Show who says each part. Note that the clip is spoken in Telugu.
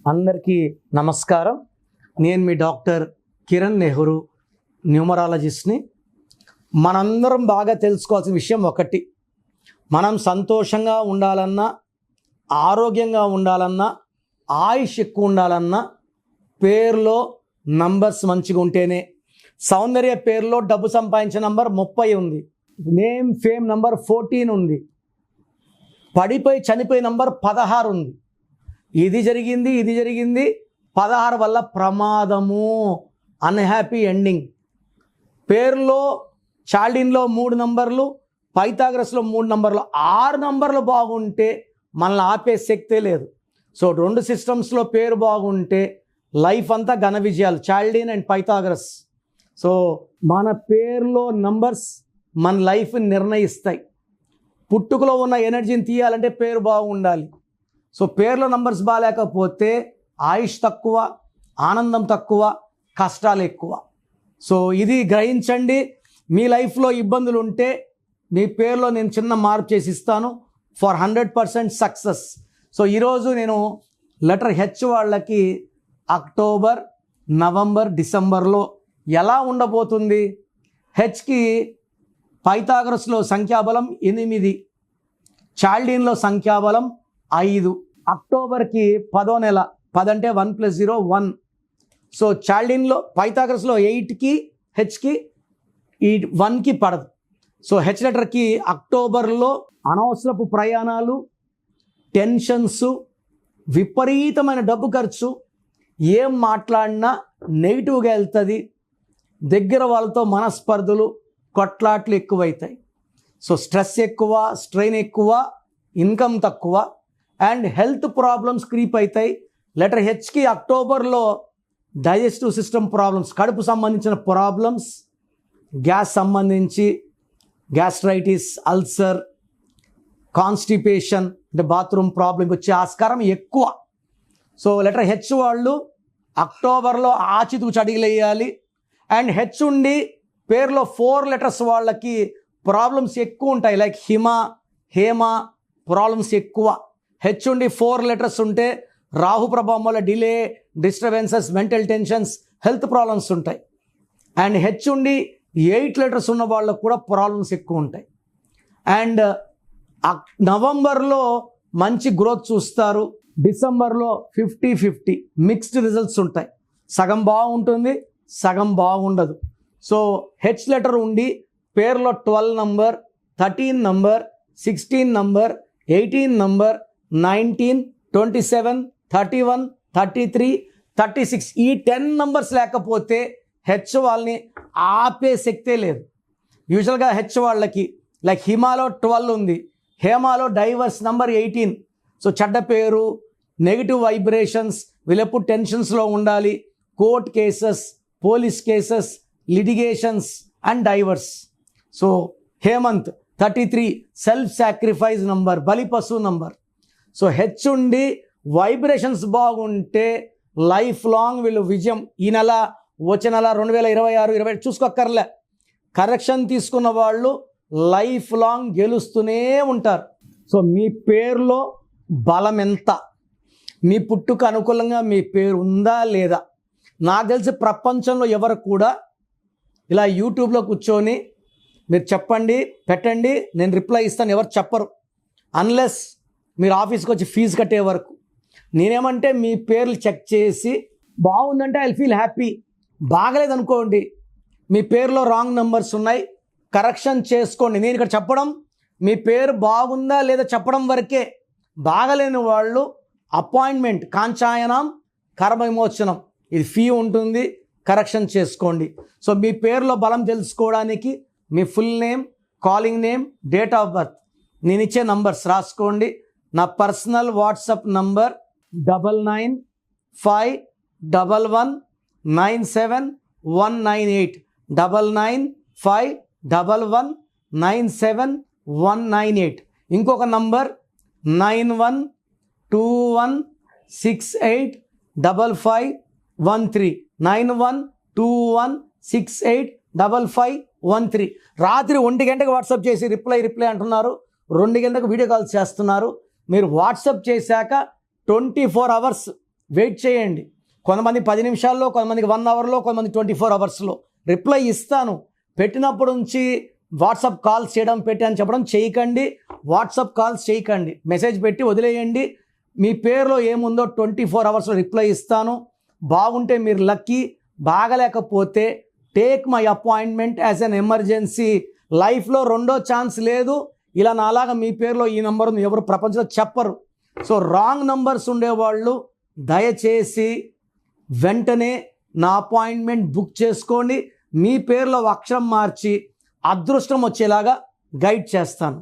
Speaker 1: అందరికీ నమస్కారం. నేను మీ డాక్టర్ కిరణ్ నెహ్రూ, న్యూమరాలజిస్ట్ని. మనందరం బాగా తెలుసుకోవాల్సిన విషయం ఒకటి, మనం సంతోషంగా ఉండాలన్నా, ఆరోగ్యంగా ఉండాలన్నా, ఆయుష్ ఎక్కువ ఉండాలన్నా పేరులో నంబర్స్ మంచిగా ఉంటేనే. సౌందర్య పేరులో డబ్బు సంపాదించే నంబర్ 30 ఉంది, నేమ్ ఫేమ్ నంబర్ 14 ఉంది, పడిపోయి చనిపోయే నంబర్ 16 ఉంది. ఇది జరిగింది 16 వల్ల ప్రమాదము, అన్హ్యాపీ ఎండింగ్. పేరులో చాల్డిన్లో 3 నంబర్లు, పైథాగరస్లో 3 నంబర్లు, 6 నంబర్లు బాగుంటే మనల్ని ఆపే శక్తే లేదు. సో 2 సిస్టమ్స్లో పేరు బాగుంటే లైఫ్ అంతా ఘన విజయాలు, చాల్డిన్ అండ్ పైథాగరస్. సో మన పేరులో నంబర్స్ మన లైఫ్ని నిర్ణయిస్తాయి. పుట్టుకలో ఉన్న ఎనర్జీని తీయాలంటే పేరు బాగుండాలి. సో పేర్లో నంబర్స్ బాగాలేకపోతే ఆయుష్ తక్కువ, ఆనందం తక్కువ, కష్టాలు ఎక్కువ. సో ఇది గ్రహించండి. మీ లైఫ్లో ఇబ్బందులు ఉంటే మీ పేరులో నేను చిన్న మార్పు చేసి ఇస్తాను ఫర్ 100% సక్సెస్. సో ఈరోజు నేను లెటర్ హెచ్ వాళ్ళకి అక్టోబర్, నవంబర్, డిసెంబర్లో ఎలా ఉండబోతుంది. హెచ్కి పైథాగరస్లో సంఖ్యాబలం 8, చాల్డిన్లో సంఖ్యాబలం 5. అక్టోబర్కి 10వ నెల, 10 అంటే 1 + 0 1. సో చాల్డిన్లో పైథాగరస్లో 8కి హెచ్కి ఈ 1కి పడదు. సో హెచ్ లెటర్కి అక్టోబర్లో అనవసరపు ప్రయాణాలు, టెన్షన్స్, విపరీతమైన డబ్బు ఖర్చు, ఏం మాట్లాడినా నెగిటివ్గా వెళ్తుంది, దగ్గర వాళ్ళతో మనస్పర్ధలు, కొట్లాట్లు ఎక్కువవుతాయి. సో స్ట్రెస్ ఎక్కువ, స్ట్రెయిన్ ఎక్కువ, ఇన్కమ్ తక్కువ అండ్ హెల్త్ ప్రాబ్లమ్స్ క్రీప్ అవుతాయి. లెటర్ హెచ్కి అక్టోబర్లో డైజెస్టివ్ సిస్టమ్ ప్రాబ్లమ్స్, కడుపు సంబంధించిన ప్రాబ్లమ్స్, గ్యాస్ సంబంధించి గ్యాస్ట్రైటిస్, అల్సర్, కాన్స్టిపేషన్ అంటే బాత్రూమ్ ప్రాబ్లం వచ్చే ఆస్కారం ఎక్కువ. సో లెటర్ హెచ్ వాళ్ళు అక్టోబర్లో ఆచితూచి అడిగిలేయాలి. అండ్ హెచ్ ఉండి పేరులో 4 లెటర్స్ వాళ్ళకి ప్రాబ్లమ్స్ ఎక్కువ ఉంటాయి. లైక్ హిమ, హేమ ప్రాబ్లమ్స్ ఎక్కువ. హెచ్ ఉండి 4 లెటర్స్ ఉంటే రాహు ప్రభావం వల్ల delay, disturbances, mental tensions, health problems ఉంటాయి. అండ్ హెచ్ ఉండి 8 లెటర్స్ ఉన్న వాళ్ళకు కూడా ప్రాబ్లమ్స్ ఎక్కువ ఉంటాయి. అండ్ నవంబర్లో మంచి గ్రోత్ చూస్తారు, డిసెంబర్లో 50-50 మిక్స్డ్ రిజల్ట్స్ ఉంటాయి. సగం బాగుంటుంది, సగం బాగుండదు. సో హెచ్ లెటర్ ఉండి పేరులో 12 నంబర్, 13 నంబర్, 16 నంబర్, 18 నంబర్, 19, 27, 31, 33, 36 ఈ 10 నంబర్స్ లేకపోతే హెచ్ వాళ్ళని ఆపే శక్తే లేదు. యూజువల్గా హెచ్ వాళ్ళకి లైక్ హిమాలో 12 ఉంది, హేమాలో డైవర్స్ నంబర్ 18. సో చెడ్డ పేరు, నెగిటివ్ వైబ్రేషన్స్, వీళ్ళెప్పుడు టెన్షన్స్లో ఉండాలి, court cases, police cases, litigations and divorce. So Hemanth 33 self sacrifice number, బలిపశు నంబర్. సో హెచ్ ఉండి వైబ్రేషన్స్ బాగుంటే లైఫ్ లాంగ్ వీళ్ళు విజయం. ఈ నెల, వచ్చే నెల 2026, 20 చూసుకోక్కర్లే, కరెక్షన్ తీసుకున్న వాళ్ళు లైఫ్ లాంగ్ గెలుస్తూనే ఉంటారు. సో మీ పేరులో బలం ఎంత, మీ పుట్టుక అనుకూలంగా మీ పేరు ఉందా లేదా. నాకు తెలిసి ప్రపంచంలో ఎవరు కూడా ఇలా యూట్యూబ్లో కూర్చొని మీరు చెప్పండి, పెట్టండి, నేను రిప్లై ఇస్తాను ఎవరు చెప్పరు, అన్లెస్ మీరు ఆఫీస్కి వచ్చి ఫీజు కట్టే వరకు. నేనేమంటే మీ పేర్లు చెక్ చేసి బాగుందంటే ఐ ఫీల్ హ్యాపీ, బాగలేదనుకోండి మీ పేరులో రాంగ్ నెంబర్స్ ఉన్నాయి, కరెక్షన్ చేసుకోండి. నేను ఇక్కడ చెప్పడం మీ పేరు బాగుందా లేదా చెప్పడం వరకే. బాగలేని వాళ్ళు అపాయింట్మెంట్, కాంచాయనం, కర్మ విమోచనం, ఇది ఫీ ఉంటుంది, కరెక్షన్ చేసుకోండి. సో మీ పేరులో బలం తెలుసుకోవడానికి మీ full name, calling name, date of birth, నేను ఇచ్చే నంబర్స్ రాసుకోండి. నా పర్సనల్ వాట్సాప్ నంబర్ 9951197198, 9951197198. ఇంకొక నంబర్ 9121685513, 9121685513. రాత్రి 1 గంటకు వాట్సాప్ చేసి రిప్లై అంటున్నారు, 2 గంటలకు వీడియో కాల్స్ చేస్తున్నారు. మీరు వాట్సాప్ చేశాక 24 hours వెయిట్ చేయండి. కొంతమంది 10 నిమిషాల్లో, కొంతమందికి 1 అవర్లో, కొంతమంది 24 అవర్స్లో రిప్లై ఇస్తాను. పెట్టినప్పుడు నుంచి వాట్సాప్ కాల్స్ చేయడం అని చెప్పడం చేయకండి. వాట్సాప్ కాల్స్ చేయకండి, మెసేజ్ పెట్టి వదిలేయండి. మీ పేరులో ఏముందో 24 అవర్స్లో రిప్లై ఇస్తాను. బాగుంటే మీరు లక్కీ, బాగలేకపోతే take my appointment as an emergency. లైఫ్లో రెండో ఛాన్స్ లేదు. ఇలా నాలాగా మీ పేరులో ఈ నంబర్ ఉంది ఎవరు ప్రపంచంలో చెప్పరు. సో రాంగ్ నంబర్స్ ఉండేవాళ్ళు దయచేసి వెంటనే నా అపాయింట్మెంట్ బుక్ చేసుకోండి. మీ పేరులో అక్షరం మార్చి అదృష్టం వచ్చేలాగా గైడ్ చేస్తాను.